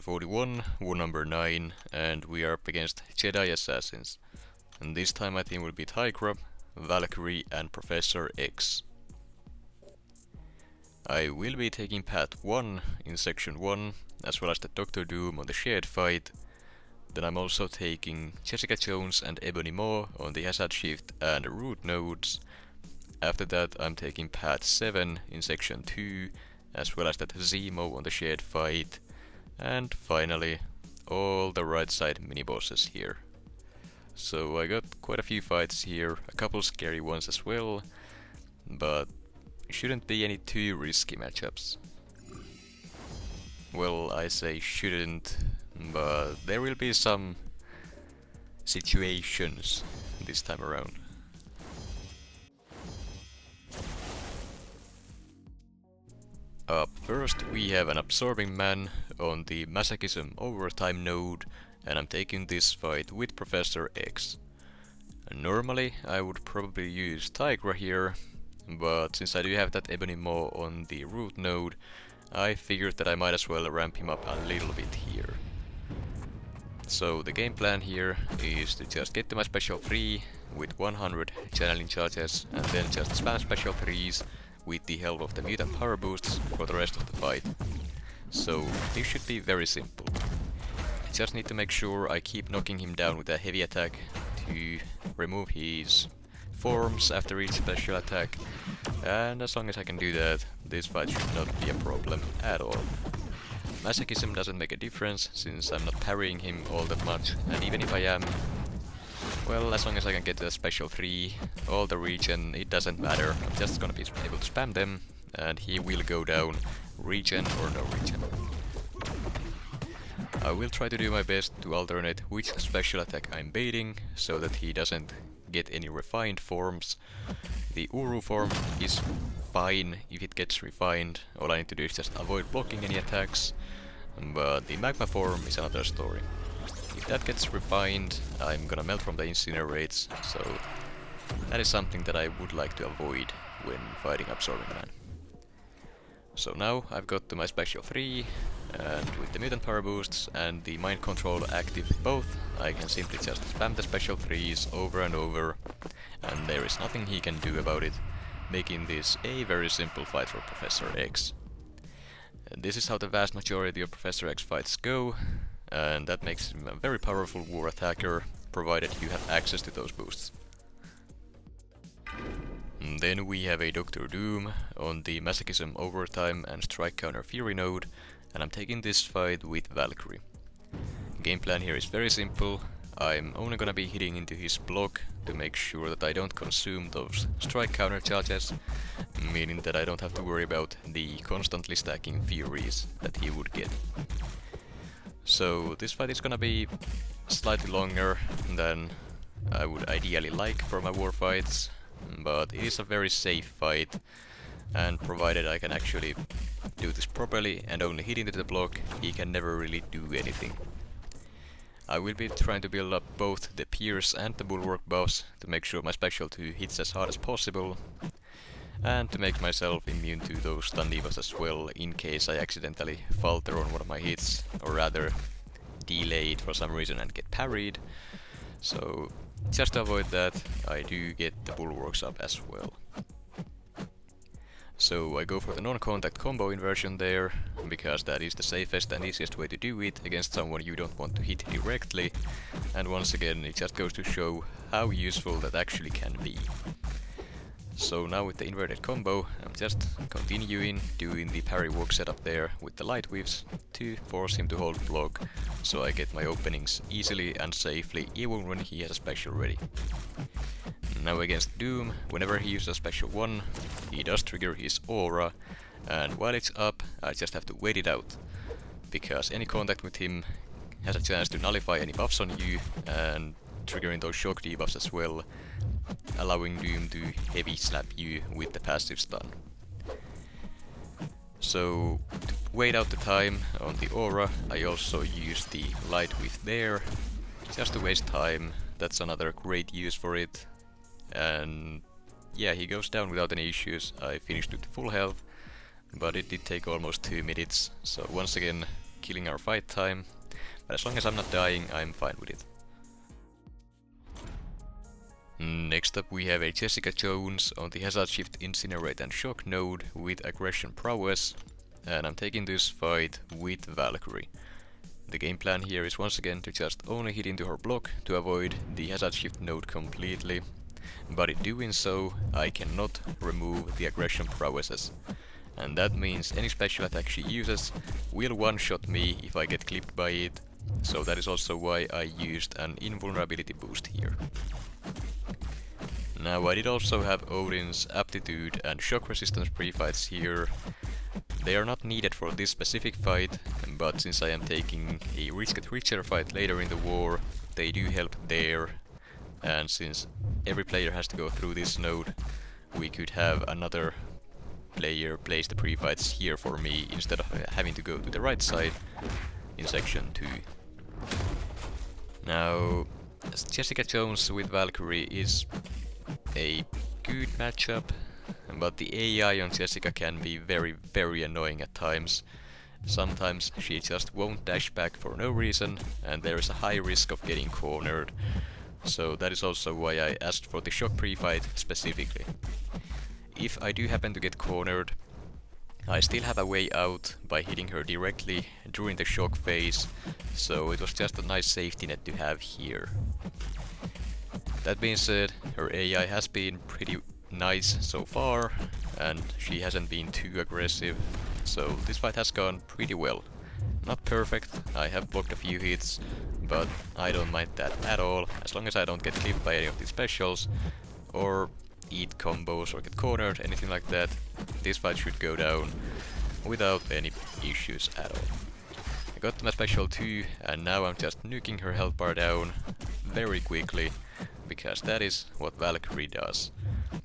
S41, war number 9, and we are up against Jedi Assassins. And this time my team will be Tigra, Valkyrie and Professor X. I will be taking Path 1 in Section 1, as well as the Doctor Doom on the shared fight. Then I'm also taking Jessica Jones and Ebony Maw on the Hazard Shift and Root nodes. After that I'm taking Path 7 in Section 2, as well as that Zemo on the shared fight. And finally, all the right side mini-bosses here. So I got quite a few fights here, a couple scary ones as well, but shouldn't be any too risky matchups. Well, I say shouldn't, but there will be some situations this time around. Up first we have an Absorbing Man on the Masochism Overtime node, and I'm taking this fight with Professor X. Normally I would probably use Tigra here, but since I do have that Ebony Maw on the Root node, I figured that I might as well ramp him up a little bit here. So the game plan here is to just get to my special 3 with 100 channeling charges, and then just spam special 3s with the help of the mutant power boosts for the rest of the fight. So this should be very simple. I just need to make sure I keep knocking him down with a heavy attack to remove his forms after each special attack, and as long as I can do that, this fight should not be a problem at all. Masochism doesn't make a difference since I'm not parrying him all that much, and even if I am, well, as long as I can get the special 3, all the regen, it doesn't matter. I'm just gonna be able to spam them, and he will go down, regen or no regen. I will try to do my best to alternate which special attack I'm baiting, so that he doesn't get any refined forms. The Uru form is fine if it gets refined, all I need to do is just avoid blocking any attacks, but the Magma form is another story. If that gets refined, I'm gonna melt from the incinerates, so that is something that I would like to avoid when fighting Absorbing Man. So now I've got to my special 3, and with the mutant power boosts and the mind control active both, I can simply just spam the special 3s over and over, and there is nothing he can do about it, making this a very simple fight for Professor X. And this is how the vast majority of Professor X fights go, and that makes him a very powerful war attacker, provided you have access to those boosts. And then we have a Doctor Doom on the Masochism Overtime and Strike Counter Fury node, and I'm taking this fight with Valkyrie. Game plan here is very simple. I'm only gonna be hitting into his block to make sure that I don't consume those strike counter charges, meaning that I don't have to worry about the constantly stacking furies that he would get. So this fight is gonna be slightly longer than I would ideally like for my war fights, but it is a very safe fight, and provided I can actually do this properly and only hit into the block, he can never really do anything. I will be trying to build up both the Pierce and the Bulwark buffs to make sure my special 2 hits as hard as possible, and to make myself immune to those stun debuffs as well, in case I accidentally falter on one of my hits, or rather delay it for some reason and get parried. So just to avoid that, I do get the Bulwarks up as well. So I go for the non-contact combo inversion there, because that is the safest and easiest way to do it against someone you don't want to hit directly, and once again it just goes to show how useful that actually can be. So now with the inverted combo, I'm just continuing doing the parry walk setup there with the light whiffs to force him to hold block, so I get my openings easily and safely even when he has a special ready. Now against Doom, whenever he uses a special 1, he does trigger his aura, and while it's up, I just have to wait it out, because any contact with him has a chance to nullify any buffs on you, and triggering those shock debuffs as well, allowing Doom to heavy slap you with the passive stun. So to wait out the time on the aura, I also use the light whiff there, just to waste time. That's another great use for it. And yeah, he goes down without any issues. I finished with full health, but it did take almost 2 minutes, so once again, killing our fight time, but as long as I'm not dying, I'm fine with it. Next up we have a Jessica Jones on the Hazard Shift, Incinerate and Shock node with Aggression Prowess, and I'm taking this fight with Valkyrie. The game plan here is once again to just only hit into her block to avoid the Hazard Shift node completely, but in doing so I cannot remove the Aggression Prowesses. And that means any special attack she uses will one-shot me if I get clipped by it, so that is also why I used an invulnerability boost here. Now I did also have Odin's Aptitude and Shock Resistance pre-fights here. They are not needed for this specific fight, but since I am taking a Richer fight later in the war, they do help there. And since every player has to go through this node, we could have another player place the pre-fights here for me instead of having to go to the right side in section 2. Now, Jessica Jones with Valkyrie is a good matchup, but the AI on Jessica can be very annoying at times. Sometimes she just won't dash back for no reason, and there is a high risk of getting cornered. So that is also why I asked for the shock pre-fight specifically. If I do happen to get cornered, I still have a way out by hitting her directly during the shock phase, so it was just a nice safety net to have here. That being said, her AI has been pretty nice so far, and she hasn't been too aggressive, so this fight has gone pretty well. Not perfect, I have blocked a few hits, but I don't mind that at all, as long as I don't get clipped by any of the specials, or eat combos or get cornered, anything like that. This fight should go down without any issues at all. I got my special 2, and now I'm just nuking her health bar down very quickly, because that is what Valkyrie does.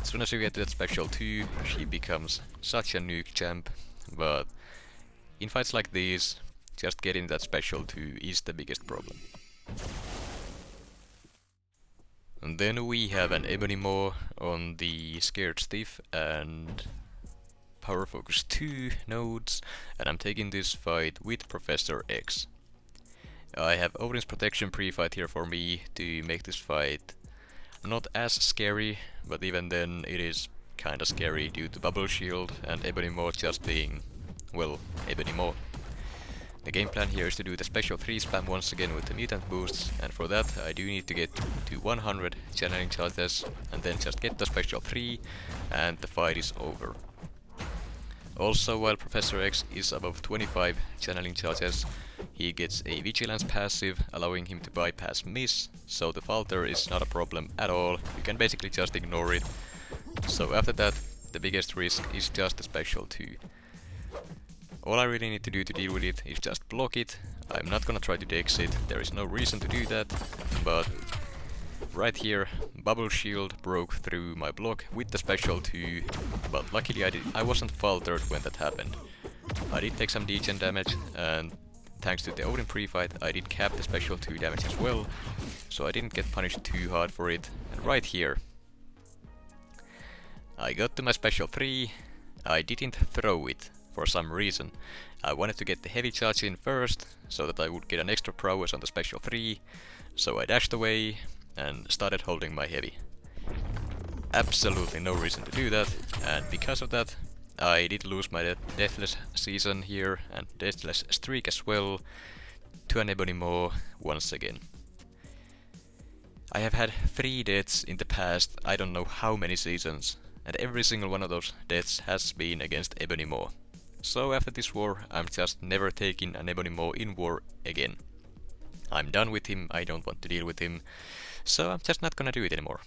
As soon as you get to that special 2, she becomes such a nuke champ, but in fights like these, just getting that special 2 is the biggest problem. And then we have an Ebony Maw on the Scared Stiff and Power Focus 2 nodes, and I'm taking this fight with Professor X. I have Odin's Protection pre-fight here for me to make this fight not as scary, but even then it is kinda scary due to Bubble Shield and Ebony Maw just being, well, Ebony Maw. The game plan here is to do the special 3 spam once again with the mutant boosts, and for that I do need to get to 100 channeling charges and then just get the special 3 and the fight is over. Also, while Professor X is above 25 channeling charges, he gets a Vigilance passive, allowing him to bypass miss, so the falter is not a problem at all, you can basically just ignore it. So after that, the biggest risk is just the special 2. All I really need to do to deal with it is just block it. I'm not gonna try to dex it, there is no reason to do that, but right here, Bubble Shield broke through my block with the special 2, but luckily I wasn't faltered when that happened. I did take some degen damage, and thanks to the Odin pre-fight I did cap the special 2 damage as well, so I didn't get punished too hard for it. And right here, I got to my special 3, I didn't throw it for some reason. I wanted to get the heavy charge in first, so that I would get an extra prowess on the special 3, so I dashed away and started holding my heavy. Absolutely no reason to do that, and because of that I did lose my deathless season here and deathless streak as well to an Ebony Maw once again. I have had 3 deaths in the past I don't know how many seasons, and every single one of those deaths has been against Ebony Maw. So after this war I'm just never taking an Ebony Maw in war again. I'm done with him, I don't want to deal with him, so I'm just not gonna do it anymore.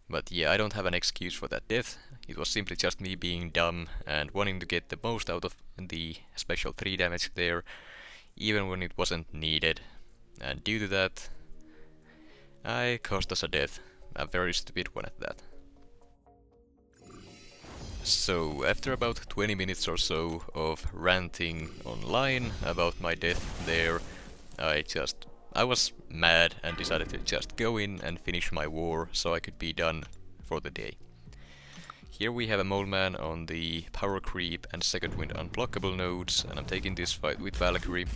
But yeah, I don't have an excuse for that death, it was simply just me being dumb and wanting to get the most out of the special 3 damage there, even when it wasn't needed. And due to that, I caused us a death, a very stupid one at that. So, after about 20 minutes or so of ranting online about my death there, I was mad and decided to just go in and finish my war so I could be done for the day. Here we have a Mole Man on the Power Creep and Second Wind Unblockable nodes, and I'm taking this fight with Valkyrie.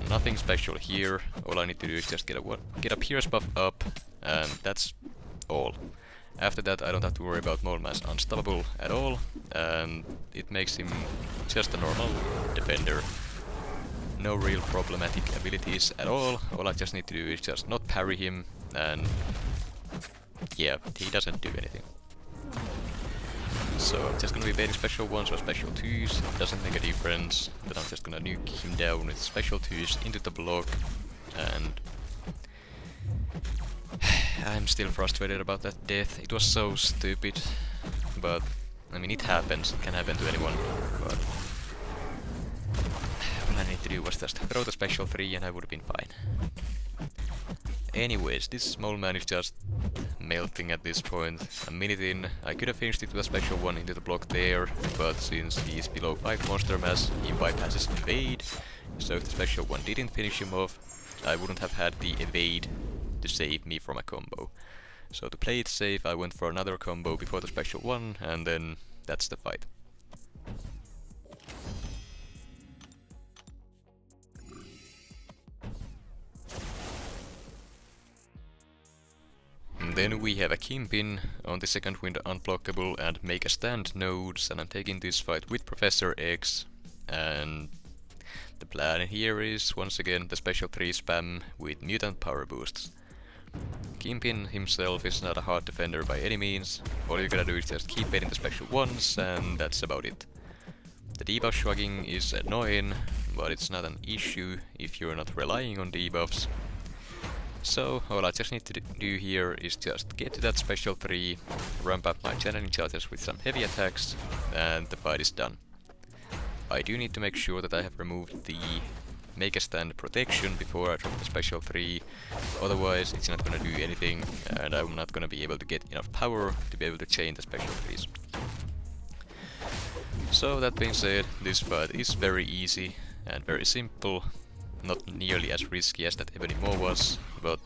Nothing special here, all I need to do is just get a Pierce buff up, and that's all. After that I don't have to worry about Mole Man's unstoppable at all, and it makes him just a normal defender. No real problematic abilities at all I just need to do is just not parry him, and yeah, he doesn't do anything. So I'm just gonna be baiting special 1s or special 2s, doesn't make a difference, but I'm just gonna nuke him down with special 2s into the block, and I'm still frustrated about that death. It was so stupid, but I mean it happens, it can happen to anyone, but all I need to do was just throw the special 3 and I would have been fine. Anyways, this Mole Man is just melting at this point. A minute in, I could have finished it with a special 1 into the block there, but since he's below 5 monster mass, he bypasses evade, so if the special 1 didn't finish him off, I wouldn't have had the evade to save me from a combo. So to play it safe, I went for another combo before the special 1, and then that's the fight. Then we have a Kingpin on the Second Wind Unblockable and Make a Stand nodes, and I'm taking this fight with Professor X, and the plan here is once again the special 3 spam with mutant power boosts. Kingpin himself is not a hard defender by any means, all you gotta do is just keep baiting the special 1s, and that's about it. The debuff shrugging is annoying, but it's not an issue if you're not relying on debuffs. So all I just need to do here is just get to that special 3, ramp up my channeling charges with some heavy attacks, and the fight is done. I do need to make sure that I have removed the Make a Stand protection before I drop the special 3, otherwise it's not gonna do anything and I'm not gonna be able to get enough power to be able to chain the special 3s. So that being said, this fight is very easy and very simple. Not nearly as risky as that Ebony Maw was, but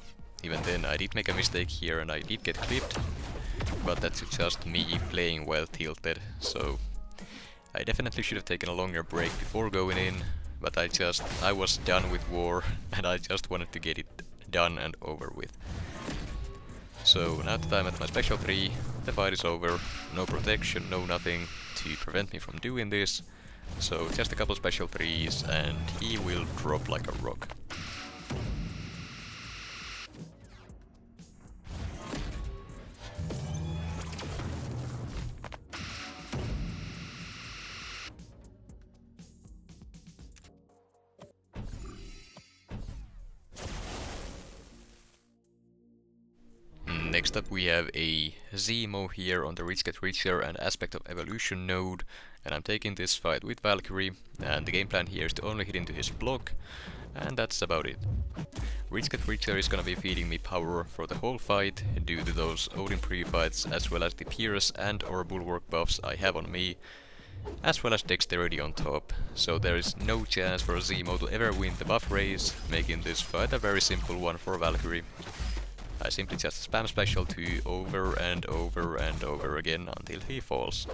even then I did make a mistake here and I did get clipped, but that's just me playing while tilted, so I definitely should have taken a longer break before going in, but I was done with war and I just wanted to get it done and over with. So now that I'm at my special 3, the fight is over, no protection, no nothing to prevent me from doing this. So just a couple special 3s and he will drop like a rock. Next up we have a Zemo here on the Rich Get Richer and Aspect of Evolution node, and I'm taking this fight with Valkyrie, and the game plan here is to only hit into his block, and that's about it. Rich Get Richer is gonna be feeding me power for the whole fight due to those Odin pre-fights as well as the Pierce and or Bulwark buffs I have on me, as well as dexterity on top, so there is no chance for Zemo to ever win the buff race, making this fight a very simple one for Valkyrie. I simply just spam special 2 over and over and over again until he falls.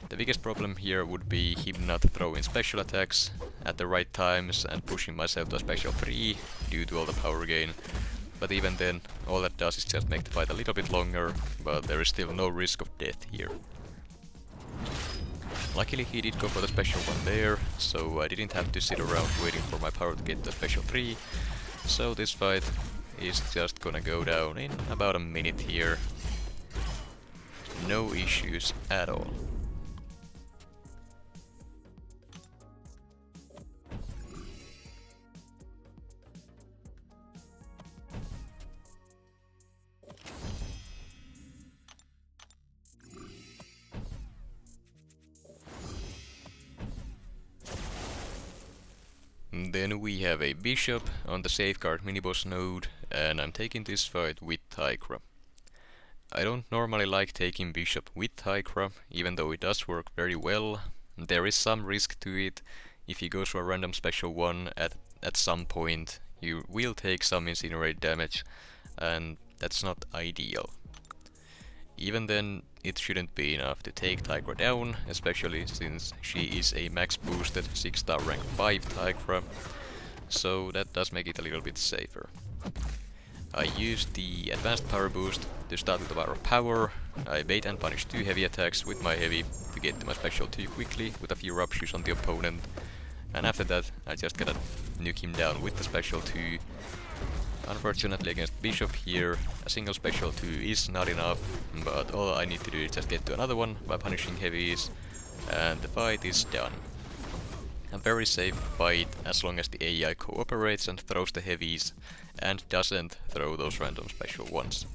The biggest problem here would be him not throwing special attacks at the right times and pushing myself to a special 3 due to all the power gain, but even then all that does is just make the fight a little bit longer, but there is still no risk of death here. Luckily he did go for the special 1 there, so I didn't have to sit around waiting for my power to get the special 3, so this fight is just gonna go down in about a minute here. No issues at all. Then we have a Bishop on the Safeguard miniboss node, and I'm taking this fight with Tigra. I don't normally like taking Bishop with Tigra, even though it does work very well. There is some risk to it. If he goes for a random special 1 at some point, you will take some incinerate damage, and that's not ideal. Even then, it shouldn't be enough to take Tigra down, especially since she is a max boosted 6-star rank 5 Tigra, so that does make it a little bit safer. I used the advanced power boost to start with a lot of power. I bait and punish 2 heavy attacks with my heavy to get to my special 2 quickly with a few ruptures on the opponent. And after that I just gotta nuke him down with the special 2. Unfortunately against Bishop here, a single special 2 is not enough, but all I need to do is just get to another one by punishing heavies, and the fight is done. A very safe fight as long as the AI cooperates and throws the heavies, and doesn't throw those random special ones.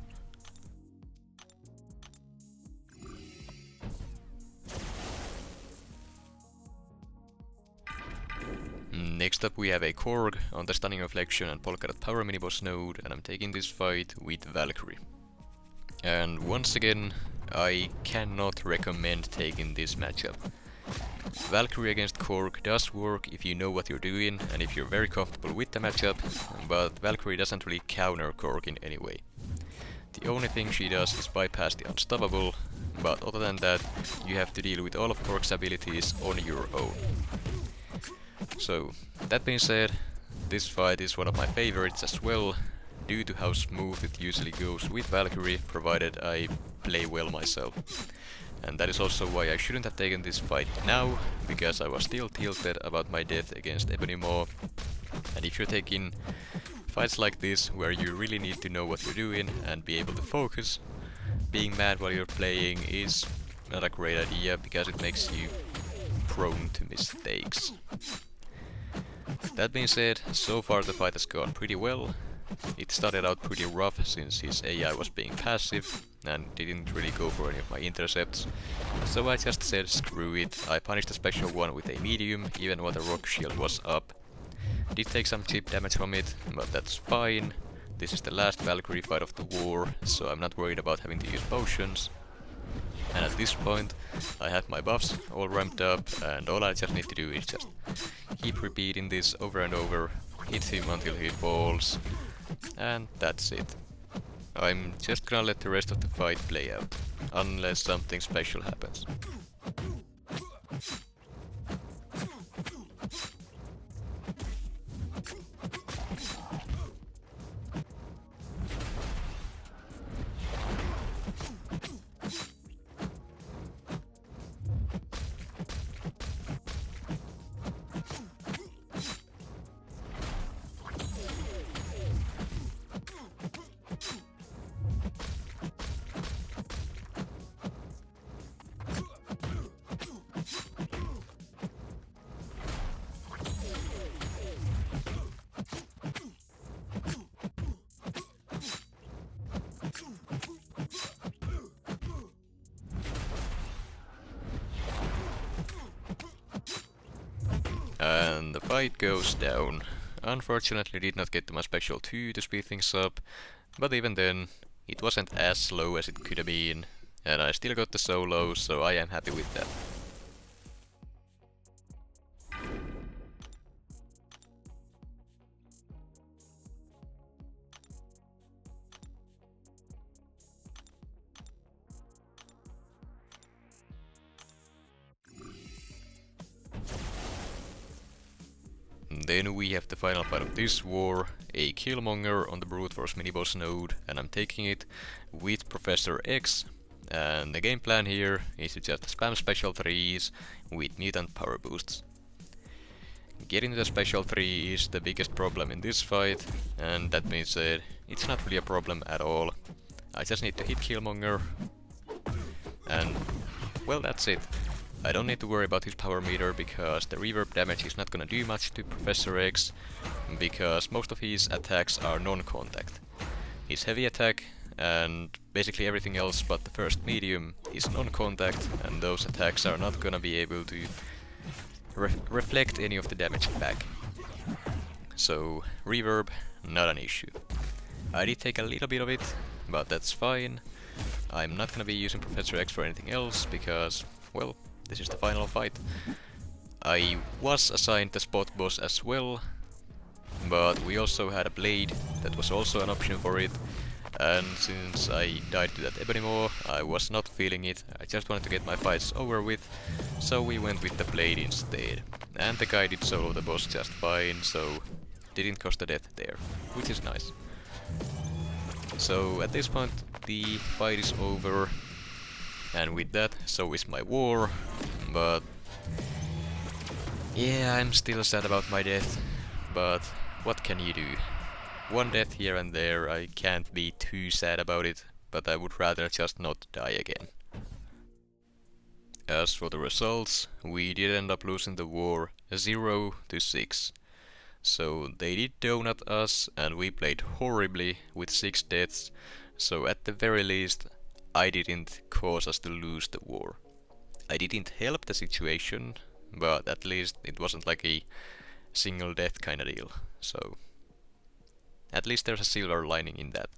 Next up we have a Korg on the Stunning Reflection and Polka Dot Power mini-boss node, and I'm taking this fight with Valkyrie. And once again, I cannot recommend taking this matchup. Valkyrie against Korg does work if you know what you're doing and if you're very comfortable with the matchup, but Valkyrie doesn't really counter Korg in any way. The only thing she does is bypass the unstoppable, but other than that, you have to deal with all of Korg's abilities on your own. So, that being said, this fight is one of my favorites as well, due to how smooth it usually goes with Valkyrie, provided I play well myself. And that is also why I shouldn't have taken this fight now, because I was still tilted about my death against Ebony Maw. And if you're taking fights like this, where you really need to know what you're doing and be able to focus, being mad while you're playing is not a great idea, because it makes you prone to mistakes. That being said, so far the fight has gone pretty well. It started out pretty rough since his AI was being passive and didn't really go for any of my intercepts, so I just said screw it. I punished the special one with a medium even while the rock shield was up. Did take some chip damage from it, but that's fine. This is the last Valkyrie fight of the war, so I'm not worried about having to use potions. And at this point I have my buffs all ramped up, and all I just need to do is just keep repeating this over and over, hit him until he falls, and that's it. I'm just gonna let the rest of the fight play out, unless something special happens. And the fight goes down. Unfortunately did not get to my special 2 to speed things up, but even then, it wasn't as slow as it could have been, and I still got the solo, so I am happy with that. Then we have the final fight of this war, a Killmonger on the Brute Force mini-boss node, and I'm taking it with Professor X. And the game plan here is to just spam special 3s with mutant power boosts. Getting the special 3 is the biggest problem in this fight, and that being said, it's not really a problem at all. I just need to hit Killmonger, and well, that's it. I don't need to worry about his power meter, because the reverb damage is not gonna do much to Professor X, because most of his attacks are non-contact. His heavy attack and basically everything else but the first medium is non-contact, and those attacks are not gonna be able to reflect any of the damage back. So reverb, not an issue. I did take a little bit of it, but that's fine. I'm not gonna be using Professor X for anything else, because, well, this is the final fight. I was assigned the spot boss as well, but we also had a blade that was also an option for it, And since I died to that Ebony Maw, I was not feeling it. I just wanted to get my fights over with, so we went with the blade instead. And the guy did solo the boss just fine, so didn't cost a death there, which is nice. So at this point the fight is over, and with that so is my war, but yeah, I'm still sad about my death, but what can you do? One death here and there, I can't be too sad about it, but I would rather just not die again. As for the results, we did end up losing the war 0-6. So they did donut us and we played horribly with 6 deaths, so at the very least I didn't cause us to lose the war. I didn't help the situation, but at least it wasn't like a single death kinda deal, so at least there's a silver lining in that.